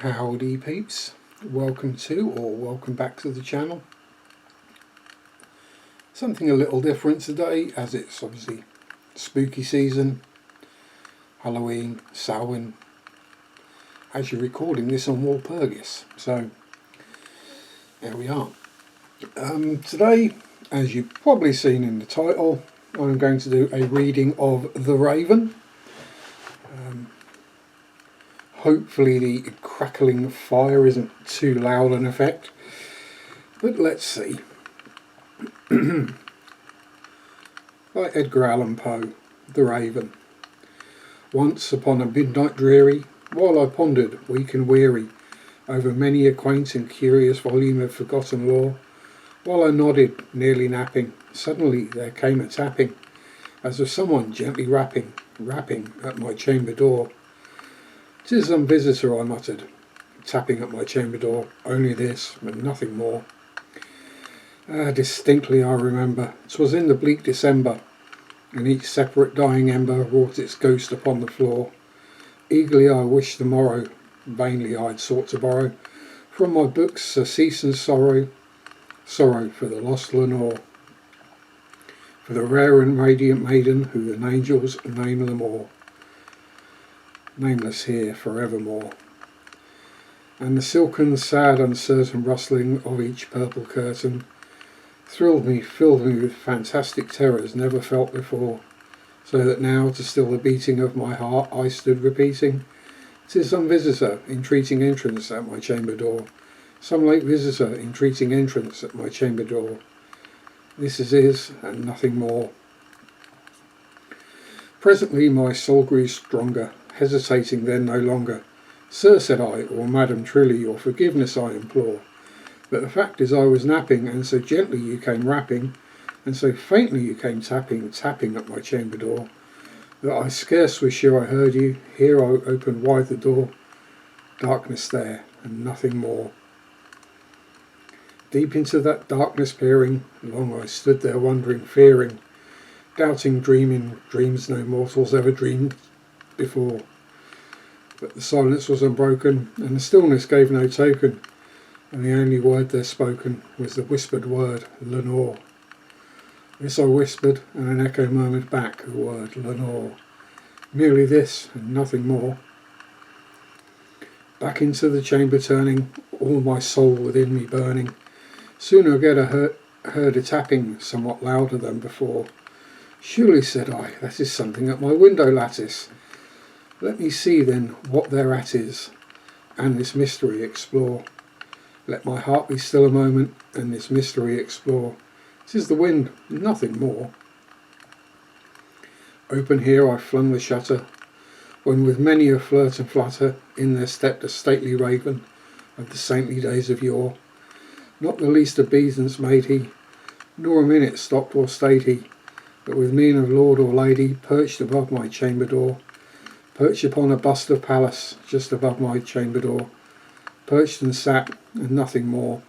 Howdy peeps, welcome to or welcome back to the channel. Something a little different today, as it's obviously spooky season, Halloween, Samhain, as you're recording this on Walpurgis, so there we are. Today, as you've probably seen in the title, I'm going to do a reading of The Raven. Hopefully the crackling fire isn't too loud an effect, but let's see. By Edgar Allan Poe, The Raven. Once upon a midnight dreary, while I pondered, weak and weary, over many a quaint and curious volume of forgotten lore, while I nodded, nearly napping, suddenly there came a tapping, as of someone gently rapping at my chamber door. "'Tis some visitor," I muttered, tapping at my chamber door, "only this, and nothing more." Distinctly I remember, 'twas in the bleak December, and each separate dying ember wrought its ghost upon the floor. Eagerly I wished the morrow, vainly I had sought to borrow from my books surcease and sorrow for the lost Lenore, for the rare and radiant maiden who the angels name Lemore, nameless here forevermore. And the silken, sad, uncertain rustling of each purple curtain filled me with fantastic terrors never felt before, so that now, to still the beating of my heart, I stood repeating, "'Tis some visitor entreating entrance at my chamber door, some late visitor entreating entrance at my chamber door. This is and nothing more." Presently my soul grew stronger, hesitating then no longer. "Sir," said I, "or Madam, truly your forgiveness I implore. But the fact is I was napping, and so gently you came rapping, and so faintly you came tapping at my chamber door, that I scarce was sure I heard you. Here I opened wide the door. Darkness there, and nothing more." Deep into that darkness peering, long I stood there wondering, fearing, doubting, dreaming dreams no mortals ever dreamed before. But the silence was unbroken, and the stillness gave no token, and the only word there spoken was the whispered word, "Lenore." This I whispered, and an echo murmured back the word, "Lenore." Merely this, and nothing more. Back into the chamber turning, all my soul within me burning, soon I heard a tapping somewhat louder than before. "Surely," said I, "that is something at my window lattice. Let me see then what thereat is, and this mystery explore. Let my heart be still a moment, and this mystery explore. 'Tis the wind, nothing more." Open here I flung the shutter, when with many a flirt and flutter in there stepped a stately raven of the saintly days of yore. Not the least obeisance made he, nor a minute stopped or stayed he, but with mien of lord or lady perched above my chamber door, perched upon a bust of Pallas just above my chamber door, perched and sat, and nothing more.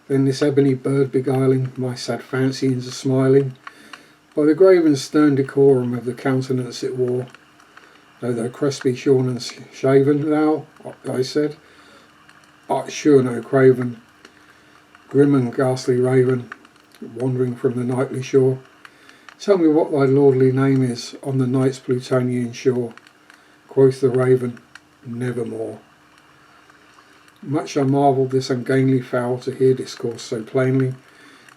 Then this ebony bird beguiling my sad fancy into smiling, by the grave and stern decorum of the countenance it wore. "Though thou crest be shorn and shaven, thou," I said, "art sure no craven, grim and ghastly raven, wandering from the nightly shore. Tell me what thy lordly name is on the night's Plutonian shore." Quoth the raven, "Nevermore." Much I marvelled this ungainly fowl to hear discourse so plainly,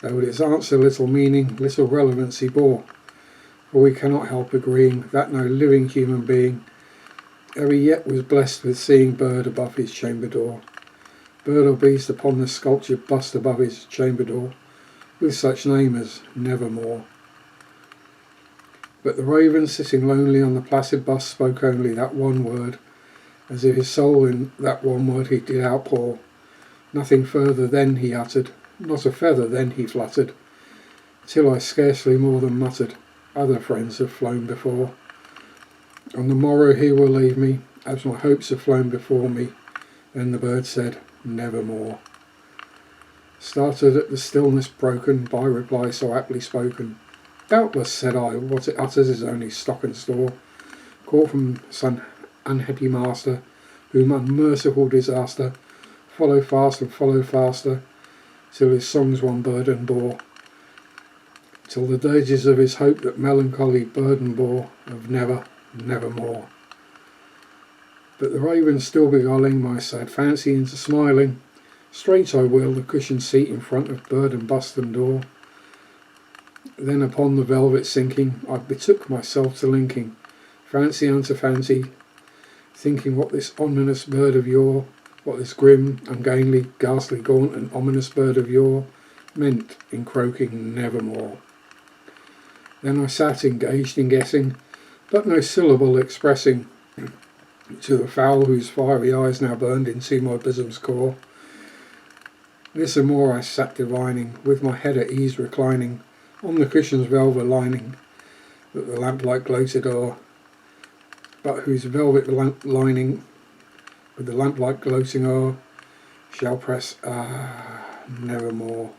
though its answer little meaning, little relevancy bore. For we cannot help agreeing that no living human being ever yet was blessed with seeing bird above his chamber door, bird or beast upon the sculptured bust above his chamber door, with such name as Nevermore. But the raven, sitting lonely on the placid bust, spoke only that one word, as if his soul in that one word he did outpour. Nothing further then he uttered, not a feather then he fluttered, till I scarcely more than muttered, "Other friends have flown before. On the morrow he will leave me, as my hopes have flown before me." Then the bird said, "Nevermore." Started at the stillness broken by reply so aptly spoken. "Doubtless," said I, "what it utters is only stock and store, caught from some unhappy master whom unmerciful disaster follow fast and follow faster, till his songs one burden bore, till the dirges of his hope that melancholy burden bore of never, nevermore. But the raven still beguiling my sad fancy into smiling, straight I wheel the cushioned seat in front of bird and bust and door. Then upon the velvet sinking, I betook myself to linking fancy unto fancy, thinking what this ominous bird of yore, what this grim, ungainly, ghastly, gaunt and ominous bird of yore meant in croaking nevermore. Then I sat engaged in guessing, but no syllable expressing, to the fowl whose fiery eyes now burned into my bosom's core. This and more I sat divining, with my head at ease reclining on the cushion's velvet lining that the lamplight gloated o'er, but whose velvet lining with the lamplight gloating o'er shall press nevermore.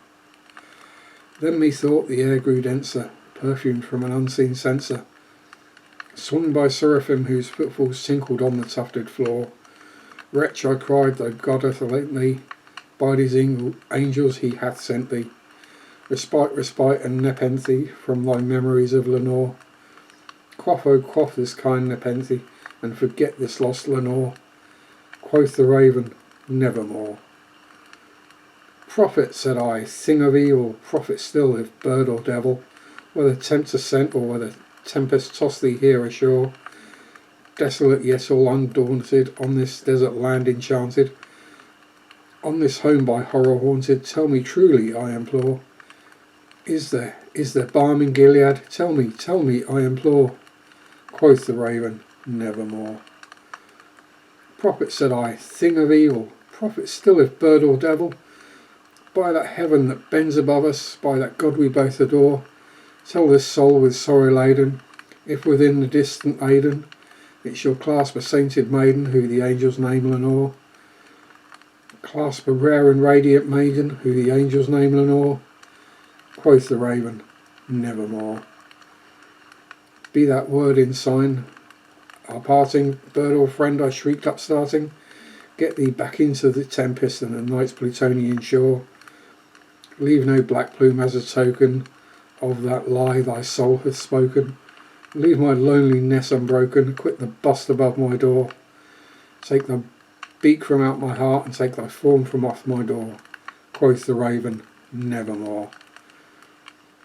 Then methought the air grew denser, perfumed from an unseen censer, swung by seraphim whose footfalls tinkled on the tufted floor. Wretch, I cried, though God hath lent thee, by these angels he hath sent thee, respite and nepenthe from thy memories of Lenore. Quaff, oh quaff this kind nepenthe, and forget this lost Lenore. Quoth the raven, nevermore. Prophet, said I, thing of evil, prophet still, if bird or devil, whether tempter sent or whether tempest toss thee here ashore, desolate yet all undaunted, on this desert land enchanted, on this home by horror haunted, tell me truly, I implore, is there balm in Gilead? Tell me, I implore. Quoth the raven, nevermore. Prophet, said I, thing of evil, prophet still if bird or devil, by that heaven that bends above us, by that God we both adore, tell this soul with sorrow laden, if within the distant Aidenn it shall clasp a sainted maiden who the angels name Lenore, clasp a rare and radiant maiden who the angels name Lenore. Quoth the raven, nevermore. Be that word in sign our parting, bird or friend, I shrieked upstarting, get thee back into the tempest and the night's Plutonian shore. Leave no black plume as a token of that lie thy soul hath spoken. Leave my loneliness unbroken, quit the bust above my door. Take the beak from out my heart and take thy form from off my door. Quoth the raven, nevermore.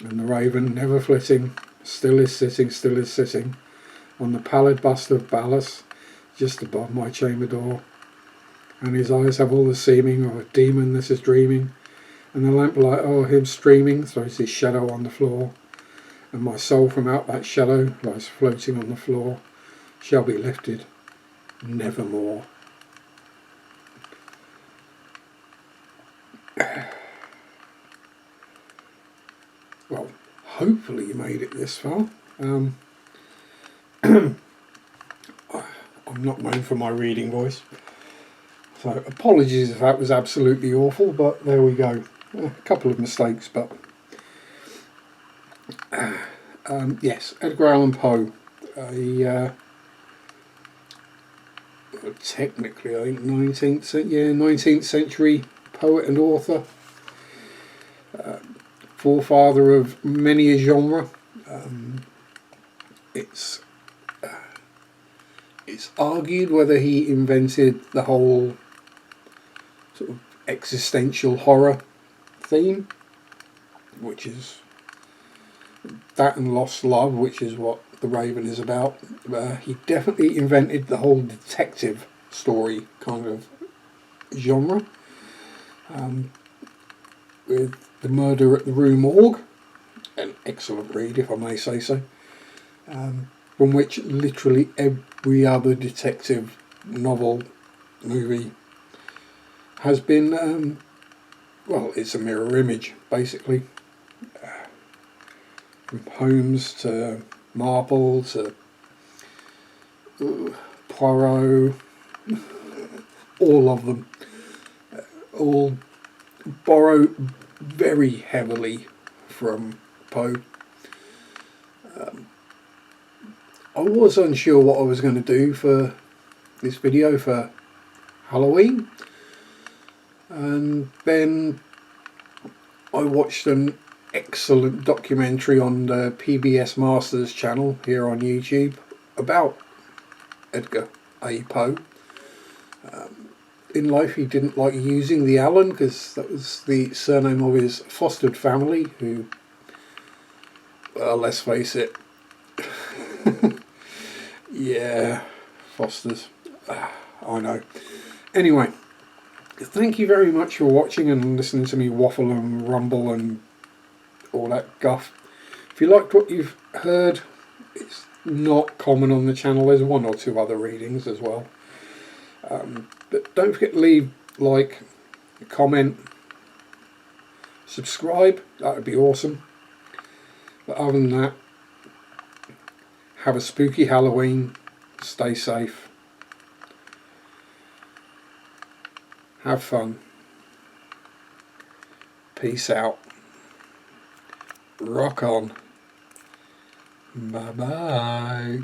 And the raven, never flitting, still is sitting on the pallid bust of Pallas, just above my chamber door. And his eyes have all the seeming of a demon that is dreaming, and the lamplight o'er him streaming throws his shadow on the floor, and my soul from out that shadow lies floating on the floor, shall be lifted nevermore. Well, hopefully you made it this far. I'm not known for my reading voice, so apologies if that was absolutely awful, but there we go. A couple of mistakes, but yes, Edgar Allan Poe, technically I think 19th century poet and author, forefather of many a genre. It's argued whether he invented the whole sort of existential horror theme, which is that and lost love, which is what The Raven is about. He definitely invented the whole detective story kind of genre, with The Murder at the Rue Morgue, an excellent read if I may say so, from which literally every other detective novel, movie has been, well, it's a mirror image basically, from Holmes to Marple to Poirot, all of them all borrow very heavily from Poe. I was unsure what I was going to do for this video for Halloween. And then I watched an excellent documentary on the PBS Masters channel here on YouTube about Edgar A. Poe. In life he didn't like using the Allan because that was the surname of his fostered family who, well, let's face it, yeah, Fosters, I know. Anyway, thank you very much for watching and listening to me waffle and rumble and all that guff. If you liked what you've heard, it's not common on the channel. There's one or two other readings as well. But don't forget to leave like, comment, subscribe. That would be awesome. But other than that, have a spooky Halloween. Stay safe. Have fun. Peace out. Rock on. Bye bye.